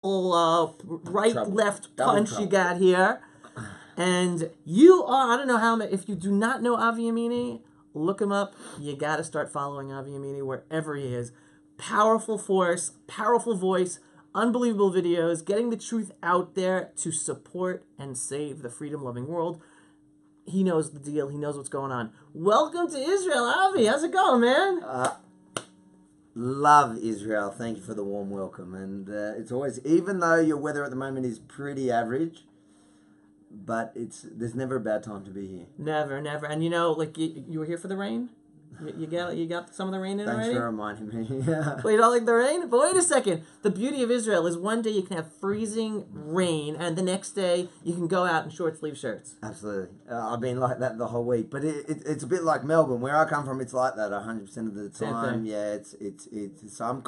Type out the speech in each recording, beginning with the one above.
right-left Double punch trouble. you got here. And you are, I don't know how, if you do not know Avi Yemini, look him up. You got to start following Avi Yemini wherever he is. Powerful force, powerful voice, unbelievable videos, getting the truth out there to support and save the freedom-loving world. He knows the deal. He knows what's going on. Welcome to Israel, Avi. How's it going, man? Love Israel. Thank you for the warm welcome. And it's always, even though your weather at the moment is pretty average, but there's never a bad time to be here. Never. And you know, like you were here for the rain. You got some of the rain in Thanks already? for reminding me. Yeah. Well, you don't like the rain? But wait a second. The beauty of Israel is one day you can have freezing rain, and the next day you can go out in short sleeve shirts. Absolutely. I've been like that the whole week. But it's a bit like Melbourne. Where I come from, it's like that 100% of the time. Yeah, it's so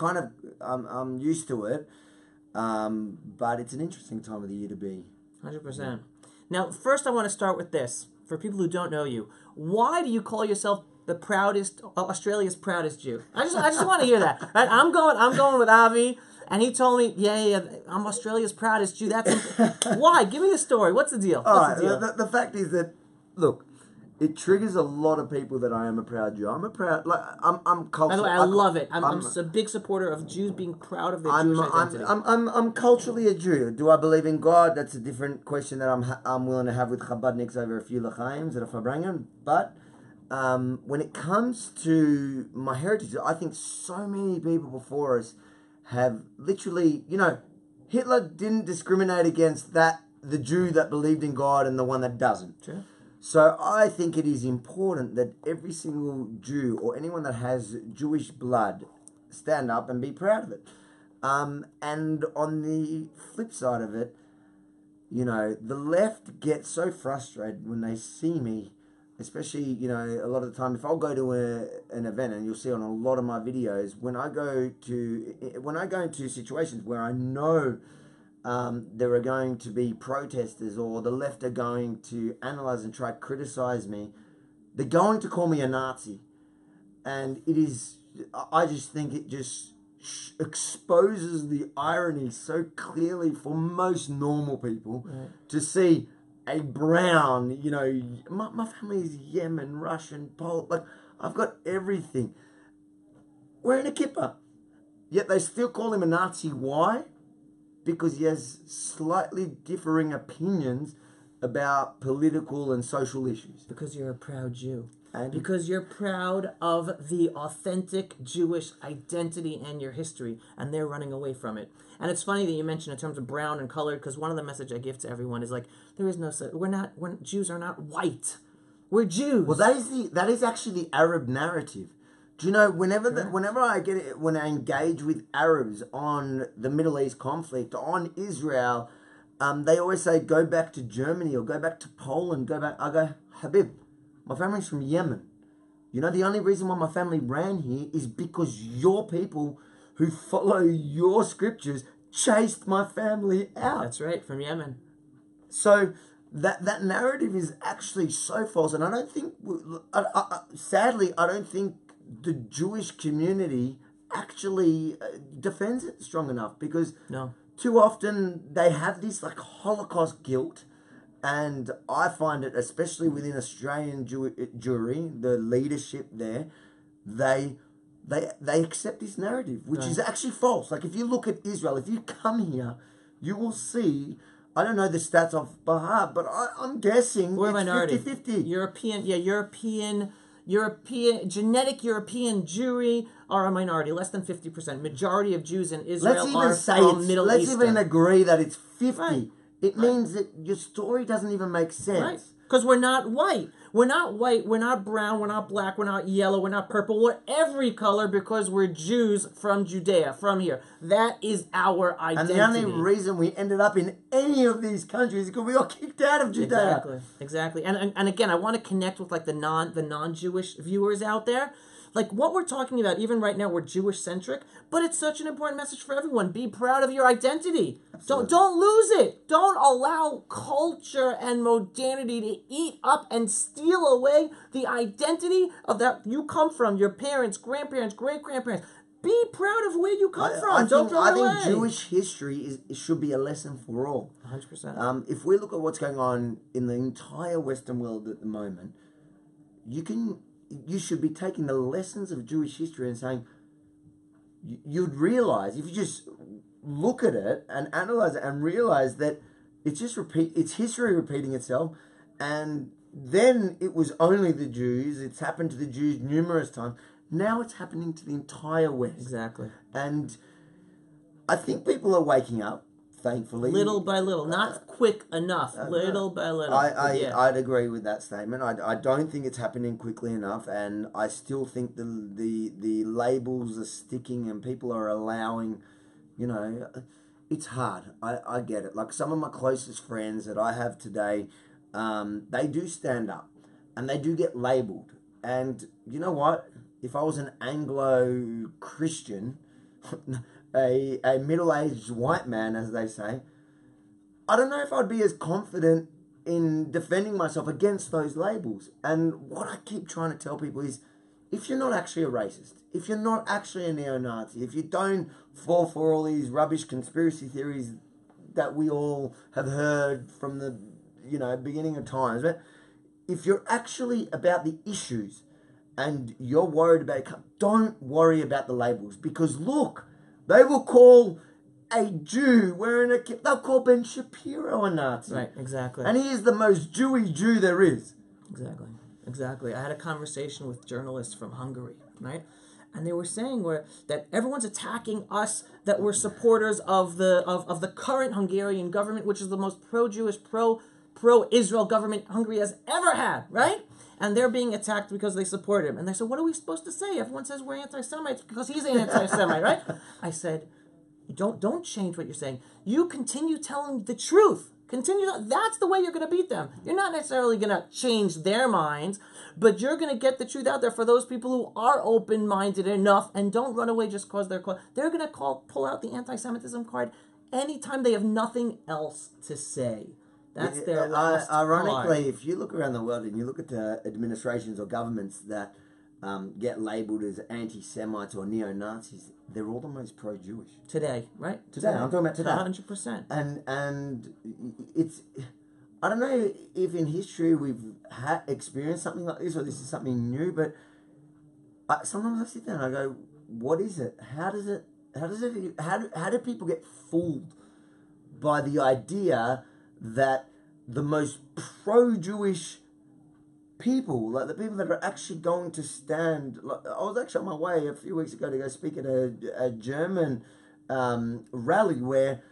I'm used to it. But it's an interesting time of the year to be. 100%. Now, first I want to start with this. For people who don't know you, why do you call yourself Australia's proudest Jew? I just want to hear that. Right? I'm going with Avi, and he told me, yeah, I'm Australia's proudest Jew. That's why. Give me the story. What's the deal? What's the deal? The fact is that, look, it triggers a lot of people that I am a proud Jew. I'm cultural. By the way, I love it. I'm a big supporter of Jews being proud of their Jewish identity. I'm culturally a Jew. Do I believe in God? That's a different question that I'm willing to have with Chabadniks over a few l'chaims at a Fabrangan. But when it comes to my heritage, I think so many people before us have literally, Hitler didn't discriminate against the Jew that believed in God and the one that doesn't. Sure. So I think it is important that every single Jew or anyone that has Jewish blood stand up and be proud of it. And on the flip side of it, the left gets so frustrated when they see me, especially, a lot of the time, if I'll go to an event, and you'll see on a lot of my videos, when I go into situations where I know there are going to be protesters or the left are going to analyze and try to criticize me, they're going to call me a Nazi. And I just think it just exposes the irony so clearly for most normal people to see a brown, my family is Yemen, Russian, Polish, like I've got everything. Wearing a kippah. Yet they still call him a Nazi. Why? Because he has slightly differing opinions about political and social issues. Because you're a proud Jew. And because you're proud of the authentic Jewish identity and your history, and they're running away from it. And it's funny that you mentioned in terms of brown and colored, because one of the messages I give to everyone is like, there is no such, Jews are not white. We're Jews. Well, that is actually the Arab narrative. Do you know, whenever I engage with Arabs on the Middle East conflict, on Israel, they always say, go back to Germany or go back to Poland, I go, Habib, my family's from Yemen. The only reason why my family ran here is because your people who follow your scriptures chased my family out. That's right, from Yemen. So that narrative is actually so false. And I don't think, sadly, I don't think the Jewish community actually defends it strong enough, because too often they have this like Holocaust guilt, and I find it, especially within Australian Jewry, the leadership there, they accept this narrative, which is actually false. Like if you look at Israel, if you come here, you will see, I don't know the stats off by heart, but I'm guessing we're it's minority. 50-50. Genetic European Jewry are a minority, less than 50%. Majority of Jews in Israel Let's even agree that it's 50. Right. It means that your story doesn't even make sense. Right. Because we're not white. We're not white. We're not brown. We're not black. We're not yellow. We're not purple. We're every color because we're Jews from Judea, from here. That is our identity. And the only reason we ended up in any of these countries is because we got kicked out of Judea. Exactly. And again, I want to connect with like the non-Jewish viewers out there. Like what we're talking about, even right now, we're Jewish-centric, but it's such an important message for everyone. Be proud of your identity. Don't lose it. Don't allow culture and modernity to eat up and steal away the identity of that you come from, your parents, grandparents, great-grandparents. Be proud of where you come from. Don't throw it away. I think Jewish history should be a lesson for all. 100%. If we look at what's going on in the entire Western world at the moment, you should be taking the lessons of Jewish history and saying, you'd realize, if you just look at it and analyze it and realize that it's history repeating itself, and then it was only the Jews, it's happened to the Jews numerous times. Now it's happening to the entire West. Exactly. And I think people are waking up, thankfully. Little by little. Not quick enough. Little by little. I'd agree with that statement. I don't think it's happening quickly enough, and I still think the labels are sticking and people are allowing, it's hard. I get it. Like some of my closest friends that I have today, they do stand up and they do get labeled. And you know what? If I was an Anglo-Christian, a middle-aged white man, as they say, I don't know if I'd be as confident in defending myself against those labels. And what I keep trying to tell people is, if you're not actually a racist, if you're not actually a neo-Nazi, if you don't fall for all these rubbish conspiracy theories that we all have heard from the beginning of times, but if you're actually about the issues and you're worried about it, don't worry about the labels, because look, they will call a Jew wearing they'll call Ben Shapiro a Nazi. Right, exactly. And he is the most Jewy Jew there is. Exactly. I had a conversation with journalists from Hungary, right? And they were saying that everyone's attacking us, that we're supporters of the current Hungarian government, which is the most pro-Jewish, pro-Israel government Hungary has ever had, right? And they're being attacked because they support him. And they said, what are we supposed to say? Everyone says we're anti-Semites because he's an anti-Semite, right? I said, don't change what you're saying. You continue telling the truth. That's the way you're going to beat them. You're not necessarily going to change their minds, but you're going to get the truth out there for those people who are open-minded enough and don't run away just because they're going to pull out the anti-Semitism card anytime they have nothing else to say. That's their last ironically, card. if you look around the world and you look at the administrations or governments that get labelled as anti-Semites or neo-Nazis, they're all the most pro-Jewish. Today, right? Today, I'm talking about today. 100%. And it's, I don't know if in history we've experienced something like this or this is something new, but sometimes I sit there and I go, what is it? How do people get fooled by the idea that the most pro-Jewish people, like the people that are actually going to stand, like, I was actually on my way a few weeks ago to go speak at a German rally where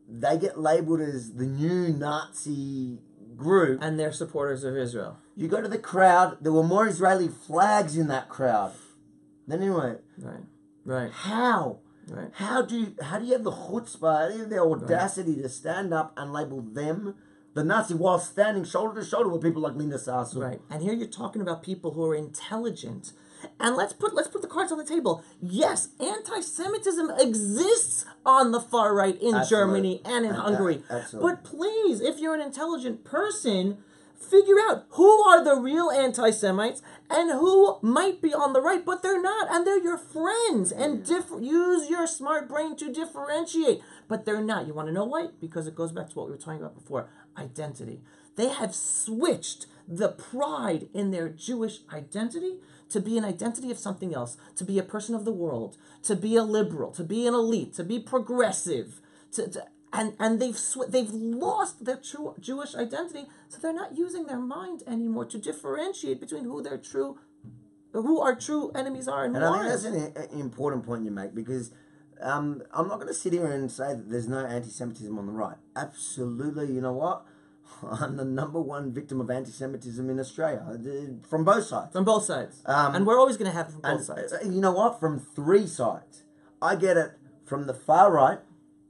they get labelled as the new Nazi group. And they're supporters of Israel. You go to the crowd, there were more Israeli flags in that crowd than anyone. Right. How? Right. How do you have the chutzpah, how do you have the audacity to stand up and label them the Nazi while standing shoulder to shoulder with people like Linda Sarsour? Right. And here you're talking about people who are intelligent. And let's put the cards on the table. Yes, anti-Semitism exists on the far right in Germany and in Hungary. But please, if you're an intelligent person, figure out who are the real anti-Semites and who might be on the right, but they're not, and they're your friends. And use your smart brain to differentiate. But they're not. You want to know why? Because it goes back to what we were talking about before. Identity. They have switched the pride in their Jewish identity to be an identity of something else, to be a person of the world, to be a liberal, to be an elite, to be progressive, and they've lost their true Jewish identity, so they're not using their mind anymore to differentiate between who our true enemies are and who aren't. I think that's an important point you make, because I'm not going to sit here and say that there's no anti-Semitism on the right. Absolutely, you know what? I'm the number one victim of anti-Semitism in Australia, from both sides. From both sides. And we're always going to have it from both sides. You know what? From three sides. I get it from the far right,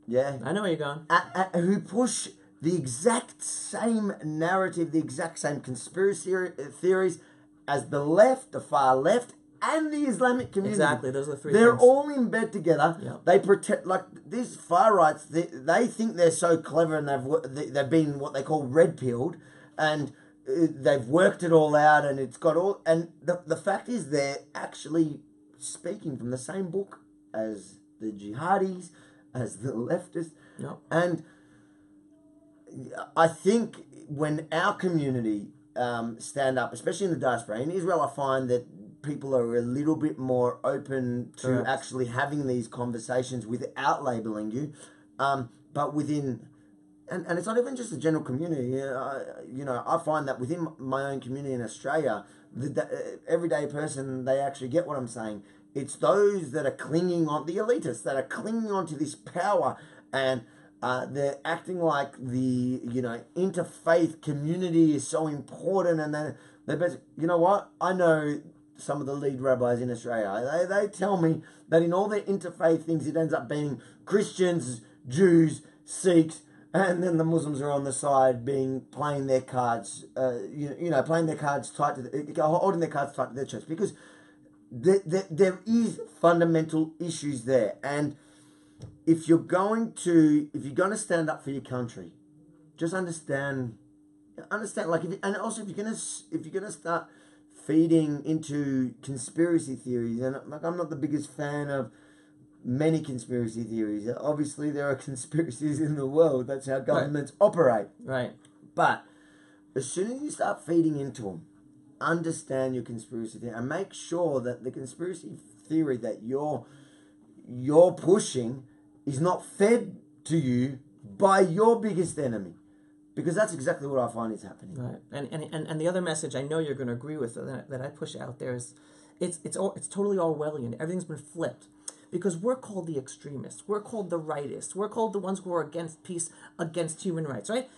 yeah. I know where you're going. Who push the exact same narrative, the exact same conspiracy theories as the left, the far left, and the Islamic community. Exactly, those are the three They're things. all in bed together. Yep. They protect, like these far rights, they think they're so clever, and they've been what they call red-pilled, and they've worked it all out, and it's got all, and the fact is they're actually speaking from the same book as the jihadis, as the leftists. Yep. And I think when our community stand up, especially in the diaspora, in Israel, I find that people are a little bit more open to Correct. actually having these conversations without labeling you, but within. And it's not even just the general community. I find that within my own community in Australia, the everyday person, they actually get what I'm saying. It's those that are clinging on, the elitists that are clinging on to this power, and they're acting like the interfaith community is so important, and then you know what? I know some of the lead rabbis in Australia. They tell me that in all their interfaith things, it ends up being Christians, Jews, Sikhs. And then the Muslims are on the side, playing their cards, playing their cards tight holding their cards tight to their chest, because there is fundamental issues there. And if you're going to stand up for your country, just understand. Like, and also if you're gonna start feeding into conspiracy theories, and like I'm not the biggest fan of many conspiracy theories. Obviously, there are conspiracies in the world. That's how governments operate. Right. But as soon as you start feeding into them, understand your conspiracy theory and make sure that the conspiracy theory that you're pushing is not fed to you by your biggest enemy. Because that's exactly what I find is happening. Right. And the other message I know you're going to agree with that I push out there is it's totally Orwellian. Everything's been flipped. Because we're called the extremists. We're called the rightists. We're called the ones who are against peace, against human rights, right?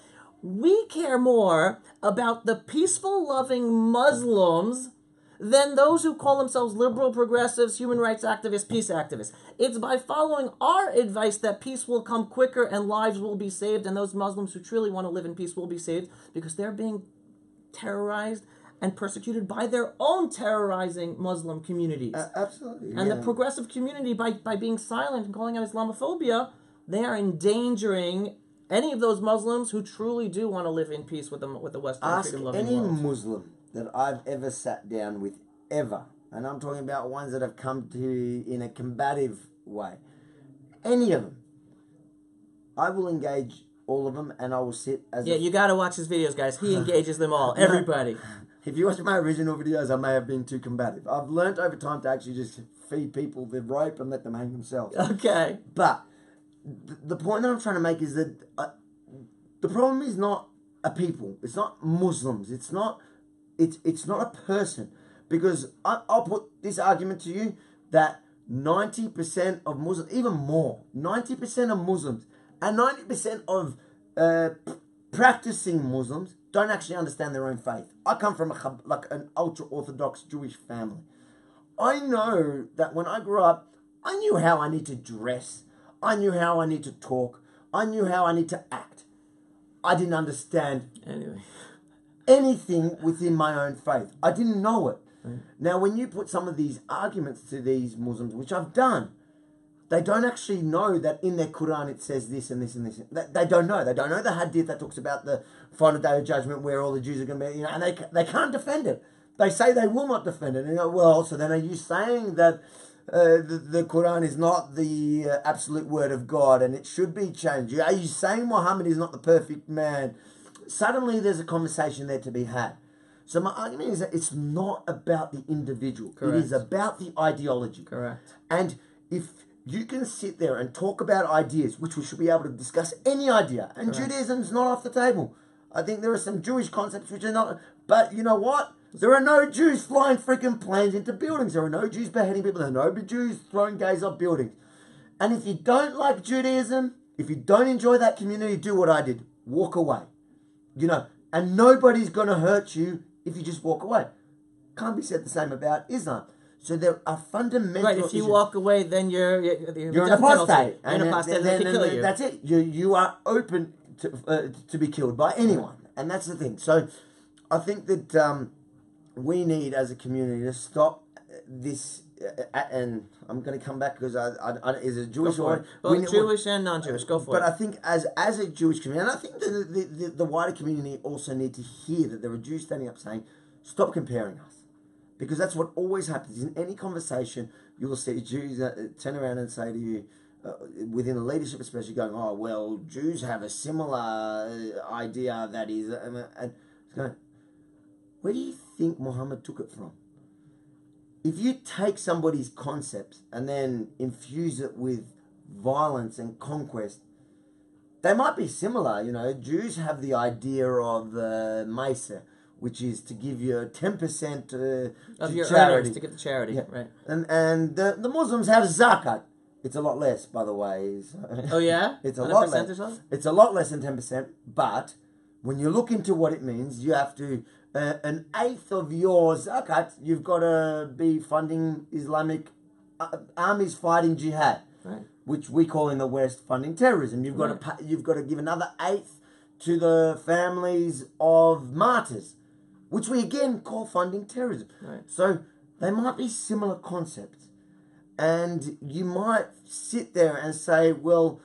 We care more about the peaceful, loving Muslims than those who call themselves liberal, progressives, human rights activists, peace activists. It's by following our advice that peace will come quicker and lives will be saved, and those Muslims who truly want to live in peace will be saved, because they're being terrorized and persecuted by their own terrorizing Muslim communities. Absolutely. And the progressive community, by being silent and calling out Islamophobia, they are endangering any of those Muslims who truly do want to live in peace with the Western freedom-loving world. Any Muslim that I've ever sat down with, ever, and I'm talking about ones that have come to in a combative way, any of them, I will engage all of them, and I will sit as you got to watch his videos, guys. He engages them all, everybody. If you watch my original videos, I may have been too combative. I've learnt over time to actually just feed people the rope and let them hang themselves. Okay. But the point that I'm trying to make is that the problem is not a people. It's not Muslims. It's not a person. Because I'll put this argument to you that 90% of Muslims, even more, 90% of Muslims and 90% of practicing Muslims don't actually understand their own faith. I come from an ultra-Orthodox Jewish family. I know that when I grew up, I knew how I need to dress. I knew how I need to talk. I knew how I need to act. I didn't understand anything within my own faith. I didn't know it. Right. Now, when you put some of these arguments to these Muslims, which I've done, they don't actually know that in their Quran it says this and this and this. They don't know. They don't know the hadith that talks about the final day of judgment where all the Jews are going to be, and they can't defend it. They say they will not defend it. And well, so then are you saying that the Quran is not the absolute word of God and it should be changed? Are you saying Muhammad is not the perfect man? Suddenly there's a conversation there to be had. So my argument is that it's not about the individual. Correct. It is about the ideology. Correct. And if you can sit there and talk about ideas, which we should be able to discuss any idea, and correct. Judaism's not off the table. I think there are some Jewish concepts which are not, but you know what? There are no Jews flying freaking planes into buildings. There are no Jews beheading people. There are no Jews throwing gays off buildings. And if you don't like Judaism, if you don't enjoy that community, do what I did. Walk away. And nobody's going to hurt you if you just walk away. Can't be said the same about Islam. So there are fundamental right. If you issues. Walk away, then you're an apostate. You're an apostate, and they can kill you. That's it. You are open to be killed by anyone, and that's the thing. So I think that we need, as a community, to stop this. And I'm going to come back because I is a Jewish or both Jewish and non-Jewish. Go for it. But I think as a Jewish community, and I think the wider community also need to hear that there are Jews standing up saying, "Stop comparing us." Because that's what always happens in any conversation. you will see Jews turn around and say to you, within the leadership especially, going, oh, well, Jews have a similar idea that is... and it's going, where do you think Muhammad took it from? If you take somebody's concepts and then infuse it with violence and conquest, they might be similar. You know, Jews have the idea of Meiser, which is to give you 10% of your charity. earnings to give to charity, yeah. right? And the Muslims have zakat. It's a lot less, by the way. Oh yeah, it's a lot less. It's a lot less than 10%. But when you look into what it means, you have to an eighth of your zakat. You've got to be funding Islamic armies fighting jihad, right? Which we call in the West funding terrorism. You've got to you've got to give another eighth to the families of martyrs, which we again call funding terrorism. Right. So they might be similar concepts. And you might sit there and say, well,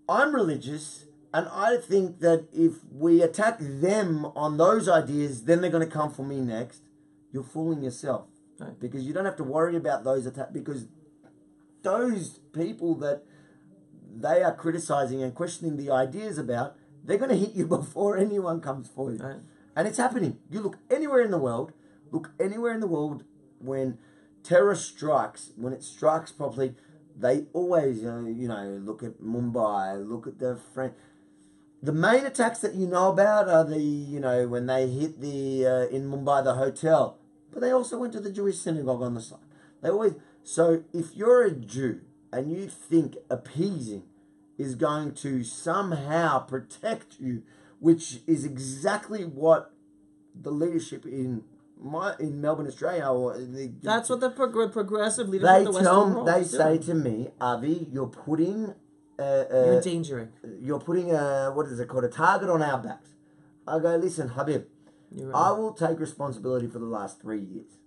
I'm religious, and I think that if we attack them on those ideas, then they're going to come for me next. You're fooling yourself. Right. Because you don't have to worry about those attacks, because those people that they are criticizing and questioning the ideas about, they're going to hit you before anyone comes for you. Right. And it's happening. You look anywhere in the world, when terror strikes, when it strikes properly, they always, look at Mumbai, look at the French. The main attacks that you know about are when they hit in Mumbai, the hotel. But they also went to the Jewish synagogue on the side. So if you're a Jew and you think appeasing is going to somehow protect you, which is exactly what the leadership in Melbourne, Australia, that's what the progressive leadership of the Western world they say to me, Avi, you're putting you're endangering. You're putting what is it called, a target on our backs. I go, listen, Habib, right. I will take responsibility for the last 3 years,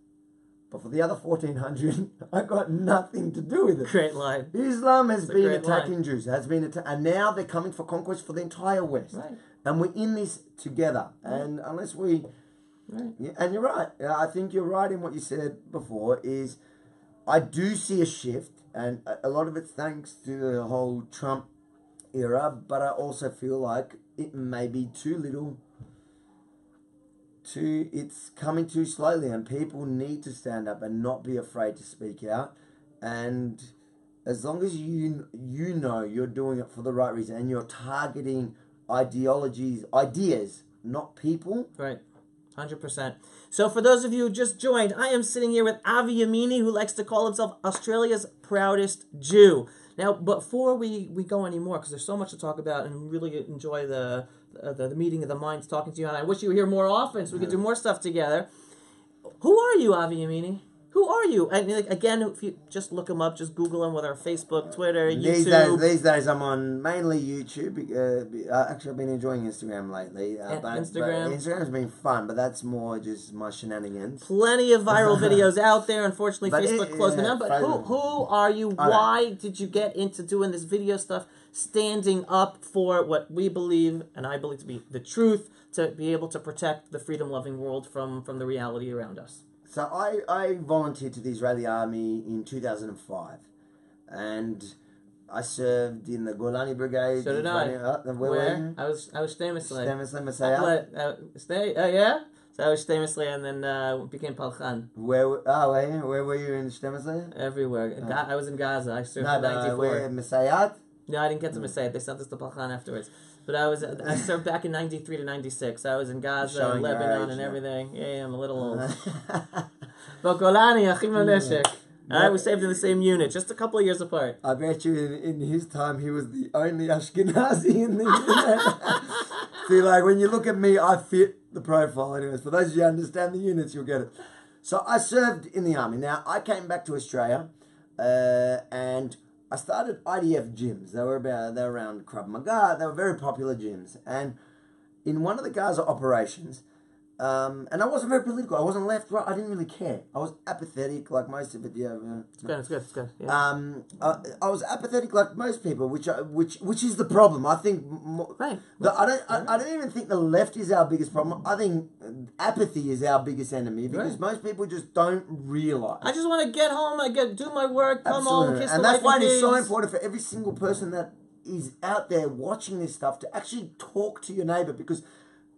but for the other 1,400, I got nothing to do with it. Great line. Islam has been attacking Jews, and now they're coming for conquest for the entire West, right. And we're in this together, right. And unless we. Right. Yeah, and you're right. I think you're right in what you said before. Is I do see a shift, and a lot of it's thanks to the whole Trump era. But I also feel like it may be too little. It's coming too slowly, and people need to stand up and not be afraid to speak out. And as long as you know you're doing it for the right reason, and you're targeting ideas, not people. Right. 100%. So for those of you who just joined, I am sitting here with Avi Yemini, who likes to call himself Australia's proudest Jew. Now, before we go anymore, because there's so much to talk about, and really enjoy the meeting of the minds talking to you, and I wish you were here more often so we could do more stuff together. Who are you, Avi Yemini? Who are you? And again, if you just look him up, just Google him, whether Facebook, Twitter, YouTube. These days I'm on mainly YouTube. Actually, I've been enjoying Instagram lately. But Instagram's been fun, but that's more just my shenanigans. Plenty of viral videos out there. Unfortunately, Facebook closed them down. But who are you? Why did you get into doing this video stuff, standing up for what we believe, and I believe to be the truth, to be able to protect the freedom-loving world from the reality around us? So I volunteered to the Israeli army in 2005, and I served in the Golani Brigade. So did I. Where? I was Shtemisle. Shtemisle, yeah? So I was Shtemisle and then became Palchan. Where were you in Shtemisle? Everywhere. I was in Gaza. I served in 94. Where, Messiah? No, I didn't get to Messiah. They sent us to Palchan afterwards. But I served back in 93 to 96. I was in Gaza, Lebanon, and everything. Yeah, I'm a little old. But Golani, Achim HaNeshek. I was saved in the same unit, just a couple of years apart. I bet you in his time he was the only Ashkenazi in the unit. See, like when you look at me, I fit the profile. Anyways, for those of you who understand the units, you'll get it. So I served in the army. Now, I came back to Australia and I started IDF gyms. They were around Krav Maga. They were very popular gyms. And in one of the Gaza operations, And I wasn't very political. I wasn't left, right. I didn't really care. I was apathetic, like most of it. Yeah, It's good. Yeah. I was apathetic, like most people, which is the problem. I think. Right. I don't even think the left is our biggest problem. I think apathy is our biggest enemy because most people just don't realize. I just want to get home. Do my work. Come home. Kiss and the that's wife why and it is so kids. important for every single person that is out there watching this stuff to actually talk to your neighbor, because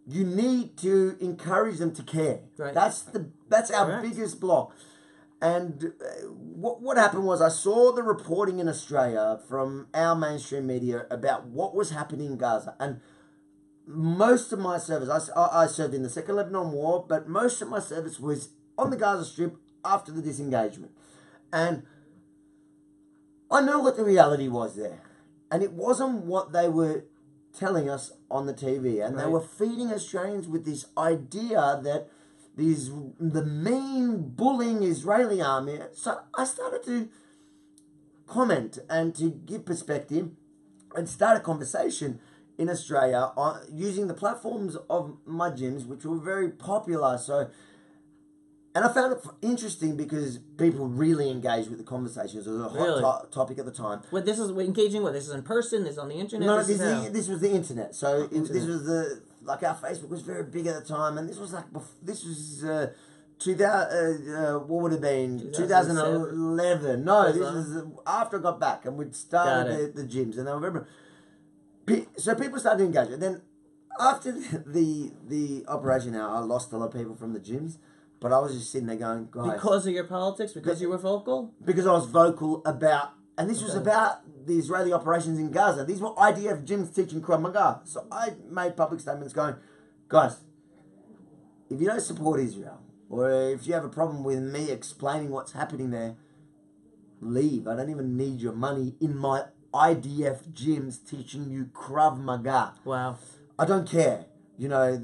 you need to encourage them to care. Right. That's our biggest block. And what happened was I saw the reporting in Australia from our mainstream media about what was happening in Gaza. And most of my service, I served in the Second Lebanon War, but most of my service was on the Gaza Strip after the disengagement. And I know what the reality was there. And it wasn't what they were telling us on the TV. And they were feeding Australians with this idea that the mean, bullying Israeli army. So I started to comment and to give perspective and start a conversation in Australia using the platforms of my gyms, which were very popular. And I found it interesting because people really engaged with the conversations. It was a hot topic at the time. What this is engaging? What this is in person? This is on the internet? No, this was the internet. So this was our Facebook was very big at the time, and this was 2000. What would it have been? 2011. No, this is after I got back, and we'd started the gyms, and they were very. So people started to engage, and then after the operation, I lost a lot of people from the gyms. But I was just sitting there going, guys... Because of your politics? Because you were vocal? Because I was vocal about... And this was about the Israeli operations in Gaza. These were IDF gyms teaching Krav Maga. So I made public statements going, guys, if you don't support Israel, or if you have a problem with me explaining what's happening there, leave. I don't even need your money in my IDF gyms teaching you Krav Maga. Wow. I don't care. You know...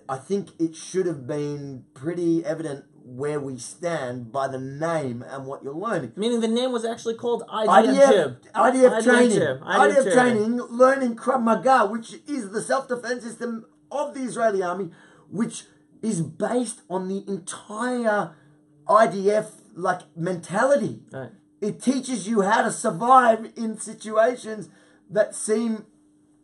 I think it should have been pretty evident where we stand by the name and what you're learning. Meaning the name was actually called IDF training, learning Krav Maga, which is the self-defense system of the Israeli army, which is based on the entire IDF mentality. Right. It teaches you how to survive in situations that seem...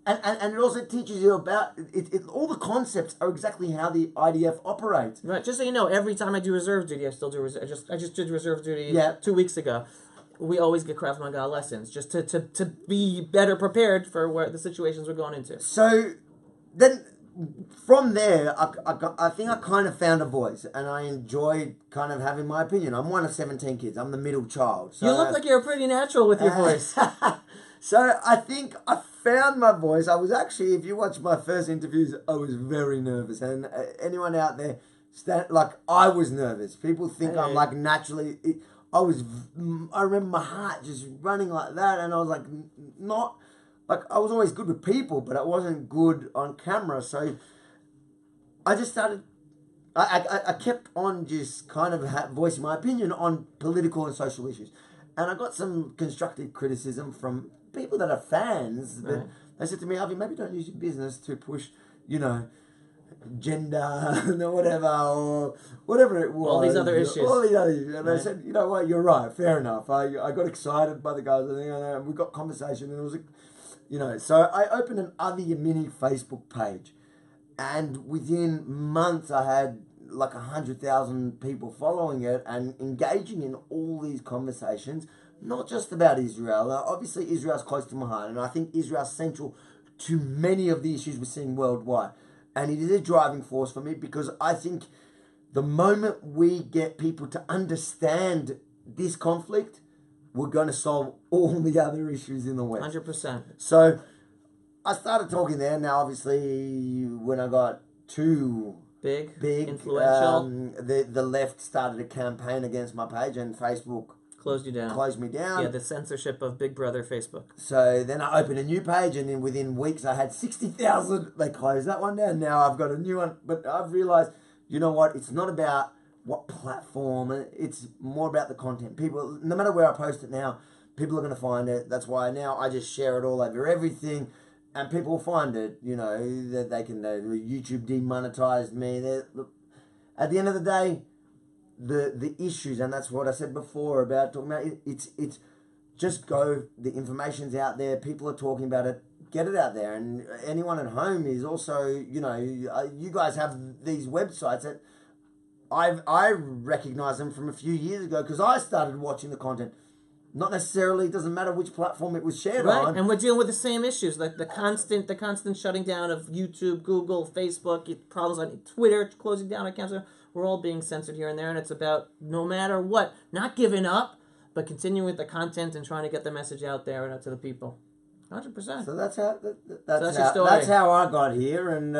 And it also teaches you about all the concepts are exactly how the IDF operates. Right. Just so you know, every time I do reserve duty, I still do reserve. I just did reserve duty 2 weeks ago. We always get Krav Maga lessons just to be better prepared for where the situations we're going into. So then from there, I think I kind of found a voice, and I enjoyed kind of having my opinion. I'm one of 17 kids. I'm the middle child. So, you look like you're pretty natural with your voice. So I think I found my voice. I was actually, if you watch my first interviews, I was very nervous. And anyone out there, I was nervous. People think I'm naturally... I remember my heart just running like that, and I was I was always good with people, but I wasn't good on camera. So I just started... I kept on just kind of voicing my opinion on political and social issues. And I got some constructive criticism from people that are fans. That they said to me, Avi, maybe don't use your business to push, gender or whatever it was. All these other issues. And I said, you know what, you're right, fair enough. I got excited by the guys, and we got conversation, and it was, so I opened an Avi Yemini Facebook page, and within months I had 100,000 people following it and engaging in all these conversations, not just about Israel. Obviously, Israel's close to my heart, and I think Israel's central to many of the issues we're seeing worldwide. And it is a driving force for me, because I think the moment we get people to understand this conflict, we're going to solve all the other issues in the West. 100%. So I started talking there. Now, obviously, when I got too... Big, influential. The left started a campaign against my page, and Facebook closed me down. Yeah, the censorship of Big Brother Facebook. So then I opened a new page, and then within weeks I had 60,000. They closed that one down. Now I've got a new one, but I've realized, you know what? It's not about what platform. It's more about the content. People, no matter where I post it now, people are going to find it. That's why now I just share it all over everything. and people find it, you know, that they can, YouTube demonetized me. Look, at the end of the day, the issues, and that's what I said before about talking about it's just go, the information's out there, people are talking about it, get it out there. And anyone at home is also, you know, you guys have these websites that I recognize them from a few years ago because I started watching the content. Not necessarily, it doesn't matter which platform it was shared on. And we're dealing with the same issues, like the constant shutting down of YouTube, Google, Facebook, problems on Twitter, closing down accounts. We're all being censored here and there, and it's about no matter what, not giving up, but continuing with the content and trying to get the message out there and out to the people. 100%. So that's how I got here, and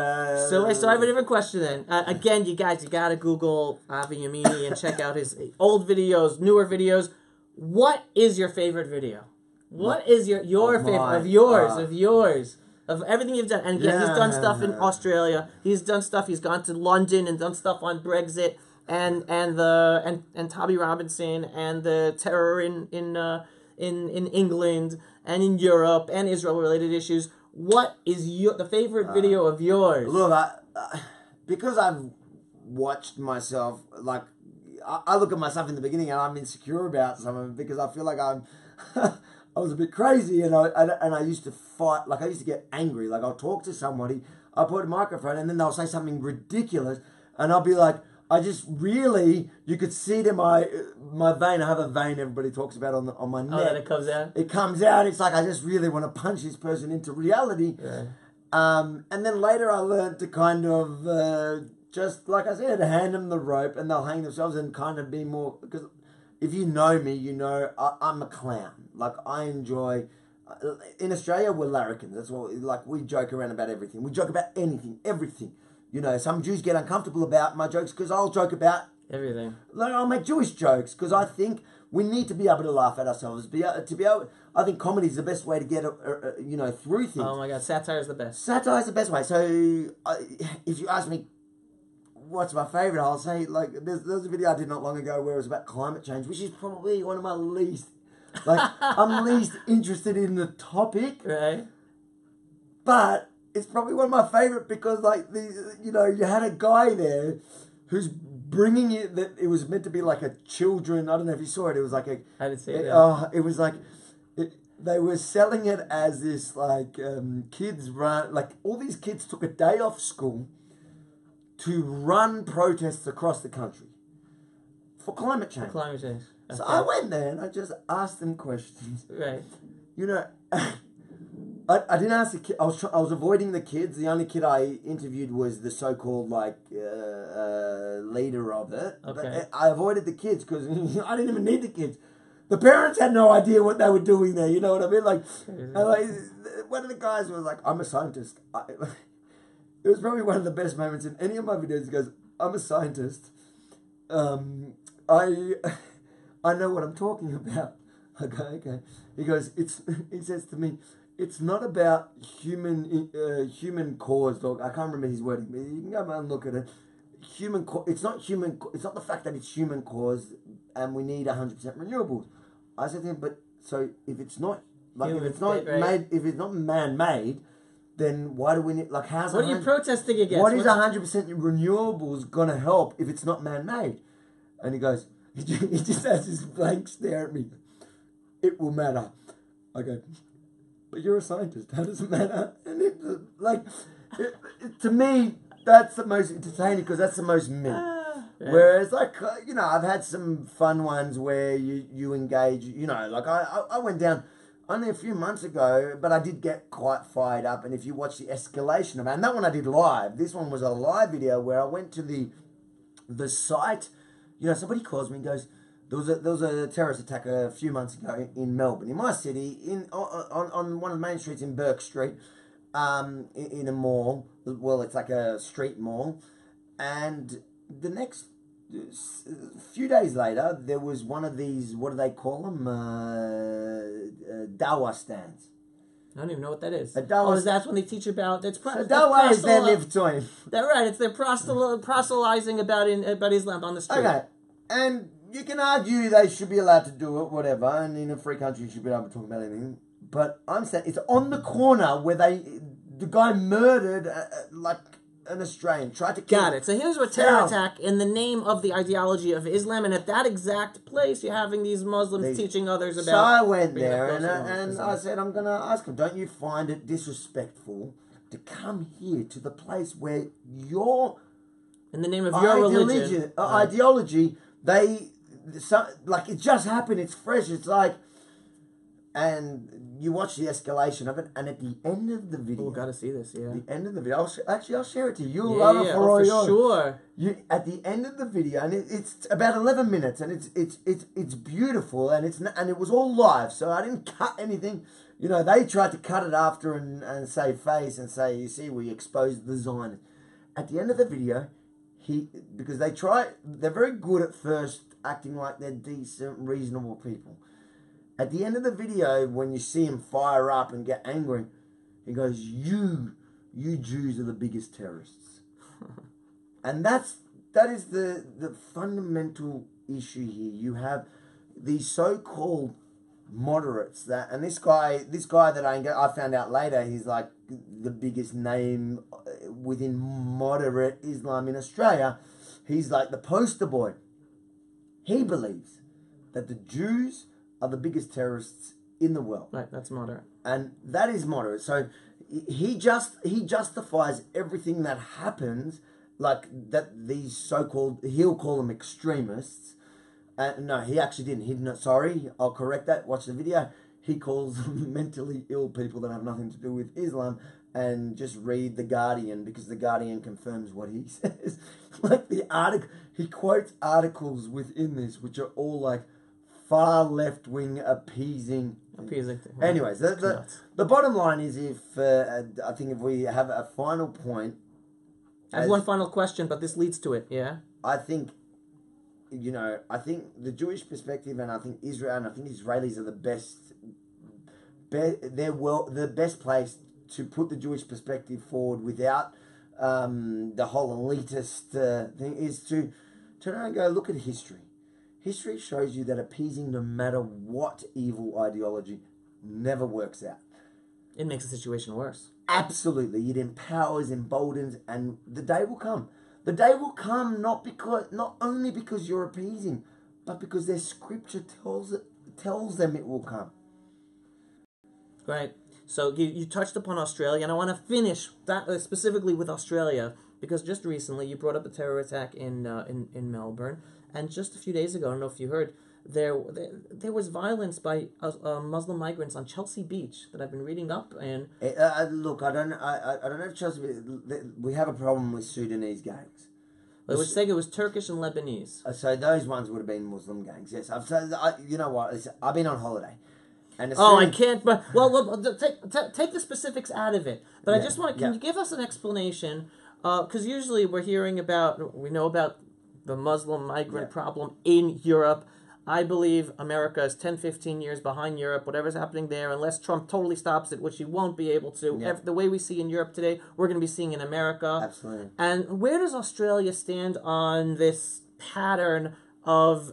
so I have a different question then. Again, you guys, you gotta Google Avi Yemini and check out his old videos, newer videos. What is your favorite video? What is your favorite of yours of everything you've done? And again, he's done stuff in Australia. He's done stuff. He's gone to London and done stuff on Brexit and Tommy Robinson and the terror in England and in Europe and Israel related issues. What is the favorite video of yours? Look, because I've watched myself, like, I look at myself in the beginning and I'm insecure about some of it because I feel like I was a bit crazy and I used to fight, like I used to get angry. Like I'll talk to somebody, I'll put a microphone and then they'll say something ridiculous and I'll be like, I just really, you could see it in my vein. I have a vein everybody talks about on my neck. Oh, that it comes out? It comes out. It's like I just really want to punch this person into reality. Yeah. And then later I learned to kind of... just, like I said, hand them the rope and they'll hang themselves and kind of be more... Because if you know me, you know I'm a clown. Like, I enjoy... In Australia, we're larrikins. That's what... Like, we joke around about everything. We joke about anything, everything. You know, some Jews get uncomfortable about my jokes because I'll joke about... Everything. Like, I'll make Jewish jokes because I think we need to be able to laugh at ourselves. I think comedy is the best way to get, through things. Oh, my God. Satire is the best. Satire is the best way. So, if you ask me... What's my favourite? I'll say, like, there's a video I did not long ago where it was about climate change, which is probably one of my least, I'm least interested in the topic. Right. But it's probably one of my favourite because, like, you had a guy there who's bringing it, that it was meant to be like a children, I don't know if you saw it, it was like a... I didn't see it. It was like... They were selling it as this, like, kids run... Like, all these kids took a day off school to run protests across the country for climate change. Okay. So I went there and I just asked them questions. Right. You know, I didn't ask the kid. I was avoiding the kids. The only kid I interviewed was the so-called leader of it. Okay. But I avoided the kids because I didn't even need the kids. The parents had no idea what they were doing there. You know what I mean? Like, one of the guys was like, "I'm a scientist." It was probably one of the best moments in any of my videos. He goes, "I'm a scientist. I know what I'm talking about." I go, "Okay." He goes, he says to me, "It's not about human caused," or I can't remember his wording, but you can go and look at it. It's not the fact that it's human caused and we need 100% renewables. I said to him, "But so if it's not if it's not man-made, then why do we need, like, how's... What are you protesting against? What is 100% renewables going to help if it's not man-made?" And he goes, he just has this blank stare at me. "It will matter." I go, "But you're a scientist. How does it matter?" And to me, that's the most entertaining because that's the most me. Yeah. Whereas, like, I've had some fun ones where you engage, like I went down... Only a few months ago, but I did get quite fired up. And if you watch the escalation of it, and that one I did live. This one was a live video where I went to the site. Somebody calls me and goes, there was a terrorist attack a few months ago in Melbourne, in my city, on one of the main streets in Burke Street, in a mall. Well, it's like a street mall. And the next few days later, there was one of these, what do they call them? Dawa stands. I don't even know what that is. That's when they teach about... Dawa is their live time. That's right. It's their proselytizing about Islam on the street. Okay. And you can argue they should be allowed to do it, whatever, and in a free country you should be able to talk about anything. But I'm saying it's on the corner where the guy murdered like an Australian. Tried to kill. Got it. So here's a terror attack in the name of the ideology of Islam, and at that exact place, you're having these Muslims teaching others about. So I went there, and I said, I'm going to ask him, don't you find it disrespectful to come here to the place where your in the name of your religion, ideology, like it just happened, it's fresh, it's like, and you watch the escalation of it, and at the end of the video, got to see this, yeah. The end of the video, I'll share it to you. You'll love it for all yours. Sure. At the end of the video, and it's about 11 minutes, and it's beautiful, and it was all live, so I didn't cut anything. You know, they tried to cut it after and save face and say, you see, we exposed the Zionists. At the end of the video, because they're very good at first acting like they're decent, reasonable people. At the end of the video, when you see him fire up and get angry, he goes, you Jews are the biggest terrorists. And that is the fundamental issue here. You have these so-called moderates and this guy that I found out later, he's like the biggest name within moderate Islam in Australia. He's like the poster boy. He believes that the Jews are the biggest terrorists in the world. Right, that's moderate. And that is moderate. So he justifies everything that happens, like that these so-called, he'll call them extremists. No, he actually didn't. Sorry, I'll correct that. Watch the video. He calls them mentally ill people that have nothing to do with Islam, and just read The Guardian, because The Guardian confirms what he says. Like the article, he quotes articles within this, which are all like far left-wing appeasing. Anyways, the bottom line is, I think if we have a final point. I have one final question, but this leads to it, yeah? I think the Jewish perspective, and I think Israel, and I think Israelis are the best place to put the Jewish perspective forward without the whole elitist thing, is to turn around and go, look at history. History shows you that appeasing, no matter what evil ideology, never works out. It makes the situation worse. Absolutely. It empowers, emboldens, and the day will come. The day will come not only because you're appeasing, but because their scripture tells them it will come. Right. So you touched upon Australia, and I want to finish that specifically with Australia, because just recently you brought up a terror attack in Melbourne, and just a few days ago, I don't know if you heard, there was violence by Muslim migrants on Chelsea Beach that I've been reading up. And look, I don't know if Chelsea. We have a problem with Sudanese gangs. I would say it was Turkish and Lebanese. So those ones would have been Muslim gangs. Yes, you know what? I've been on holiday. And I can't. But take the specifics out of it. But I just want to. Can you give us an explanation? Because usually we know about the Muslim migrant problem in Europe. I believe America is 10, 15 years behind Europe, whatever's happening there, unless Trump totally stops it, which he won't be able to. Yeah. The way we see in Europe today, we're going to be seeing in America. Absolutely. And where does Australia stand on this pattern of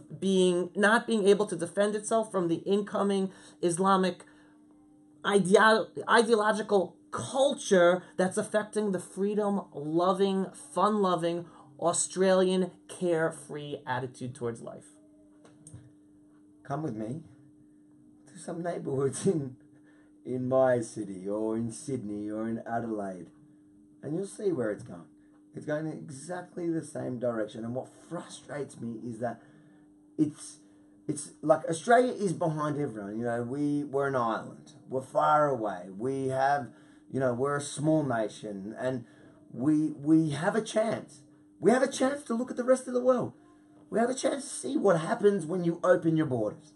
not being able to defend itself from the incoming Islamic ideological culture that's affecting the freedom-loving, fun-loving, Australian carefree attitude towards life? Come with me to some neighbourhoods in my city, or in Sydney, or in Adelaide, and you'll see where it's going. It's going in exactly the same direction. And what frustrates me is that it's like Australia is behind everyone. You know, we're an island. We're far away. We have, we're a small nation, and we have a chance. We have a chance to look at the rest of the world. We have a chance to see what happens when you open your borders.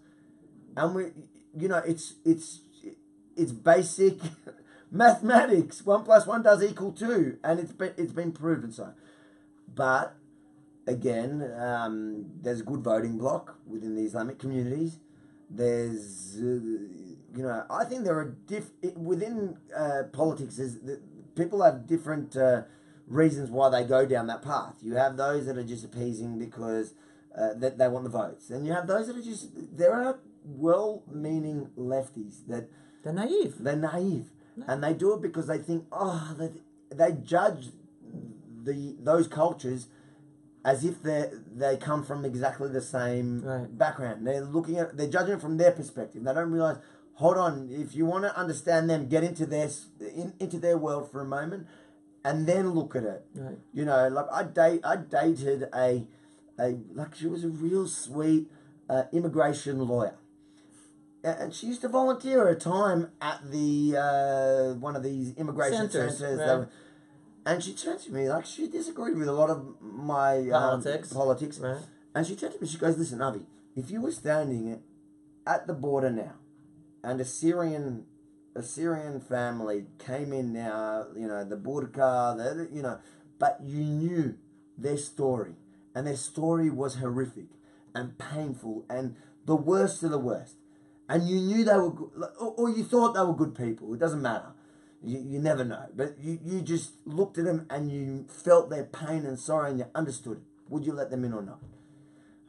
And it's basic mathematics. 1 + 1 does equal 2, and it's been proven so. But again, there's a good voting bloc within the Islamic communities. There's, I think there are within politics. People have different reasons why they go down that path. You have those that are just appeasing because that they want the votes, and you have those that are there are well-meaning lefties that they're naive. They're naive, And they do it because they think, they judge those cultures as if they come from exactly the same background. They're judging it from their perspective. They don't realize, hold on, if you want to understand them, get into their world for a moment, and then look at it. Right. You know, like I dated she was a real sweet immigration lawyer. And she used to volunteer her time at the one of these immigration centers. Right. And she turned to me, like, she disagreed with a lot of my politics. Right. And she turned to me, she goes, listen, Avi, if you were standing at the border now, and a Syrian family came in now, you know, the burqa, you know, but you knew their story, and their story was horrific and painful and the worst of the worst, and you knew they were good, or you thought they were good people, it doesn't matter. You never know. But you just looked at them and you felt their pain and sorrow and you understood it. Would you let them in or not?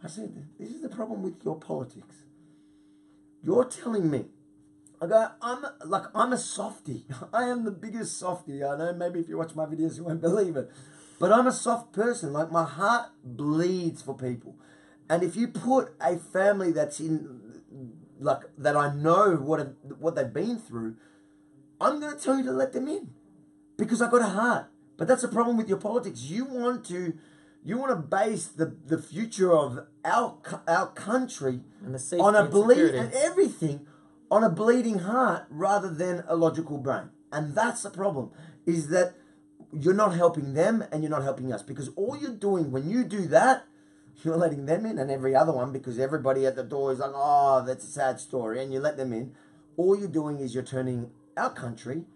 I said, this is the problem with your politics. You're telling me. I go, I'm a softie. I am the biggest softie. I know maybe if you watch my videos you won't believe it. But I'm a soft person. Like, my heart bleeds for people. And if you put a family that's in, like, that I know what they've been through, I'm going to tell you to let them in because I got a heart. But that's the problem with your politics. You want to base the future of our country and the safety on a and everything on a bleeding heart rather than a logical brain. And that's the problem, is that you're not helping them and you're not helping us, because all you're doing when you do that, you're letting them in and every other one, because everybody at the door is like, oh, that's a sad story, and you let them in. All you're doing is you're turning our country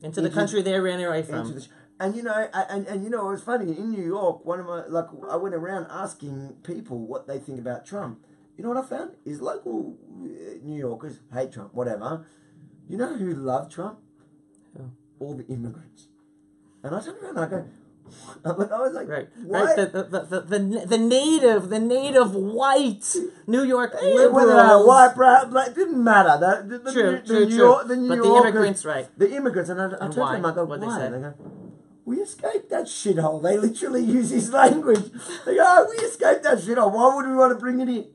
into the country they ran away from. And you know, and you know, it was funny in New York. I went around asking people what they think about Trump. You know what I found is local New Yorkers hate Trump, whatever. You know who love Trump? Oh. All the immigrants. And I turned around and I go, I was like, right, what? Right. The native white New York liberals. Whether they're white, brown, black, didn't matter. True. The New but Yorkers, the immigrants, right? The immigrants, and I turned to them, I go, why? And they go, we escaped that shithole. They literally use his language. They go, oh, we escaped that shithole. Why would we want to bring it in?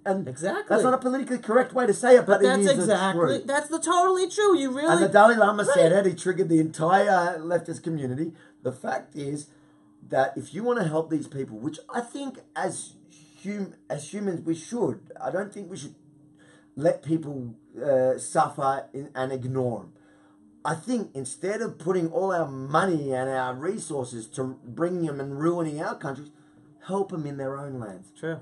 And exactly. That's not a politically correct way to say it, but that's it is exactly. true. That's totally true. You really. And the Dalai Lama said it. He triggered the entire leftist community. The fact is that if you want to help these people, which I think as humans we should, I don't think we should let people suffer and ignore them. I think instead of putting all our money and our resources to bring them and ruining our countries, help them in their own lands. True.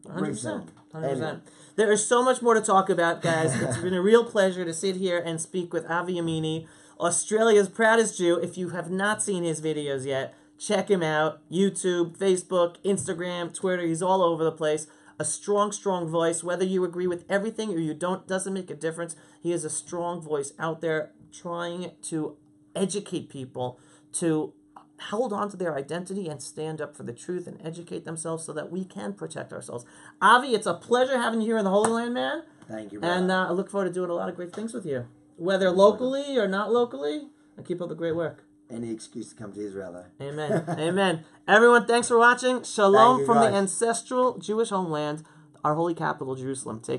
100%. 100%. Anyway. There is so much more to talk about, guys. It's been a real pleasure to sit here and speak with Avi Yemini, Australia's proudest Jew. If you have not seen his videos yet, check him out. YouTube, Facebook, Instagram, Twitter. He's all over the place. A strong, strong voice. Whether you agree with everything or you don't, doesn't make a difference. He is a strong voice out there trying to educate people to hold on to their identity and stand up for the truth and educate themselves so that we can protect ourselves. Avi, it's a pleasure having you here in the Holy Land, man. Thank you, brother. And I look forward to doing a lot of great things with you. Whether locally or not locally, and keep up the great work. Any excuse to come to Israel, though. Amen. Amen. Everyone, thanks for watching. Shalom from the ancestral Jewish homeland, our holy capital, Jerusalem. Take care.